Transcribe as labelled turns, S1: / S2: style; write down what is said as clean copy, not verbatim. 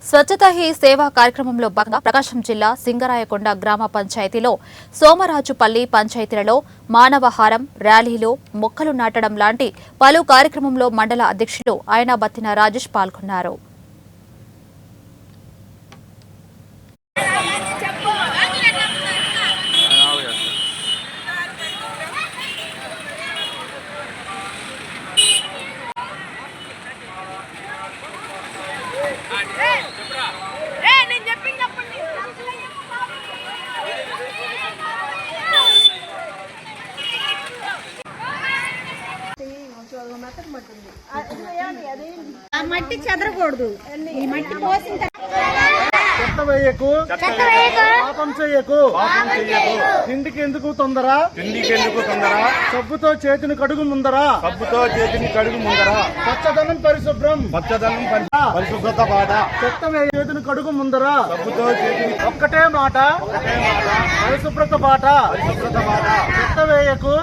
S1: స్వచ్ఛత హీ సేవా కార్యక్రమంలో భాగంగా ప్రకాశం జిల్లా సింగరాయకొండ గ్రామ పంచాయతీలో సోమరాజుపల్లి పంచాయతీలలో మానవహారం, ర్యాలీలు, మొక్కలు నాటడం లాంటి పలు కార్యక్రమంలో మండల అధ్యక్షులు ఆయన బత్తిన రాజేష్ పాల్గొన్నారు.
S2: మట్టి చెదరకూడదు. ఈ మట్టి పోసిన
S3: చెత్త వేయకు, పాపం చెయ్యకు, తిండికి ఎందుకు తొందర, సబ్బుతో చేతిని కడుగు ముందరా, పచ్చదనం పరిశుభ్రం,
S4: పరిశుభ్రత బాట,
S3: చెత్త చేతిని కడుగు ముందరా,
S4: సబ్బుతో చేతిని
S3: ఒక్కటే మాట, పరిశుభ్రత బాట, చెత్త వేయకు,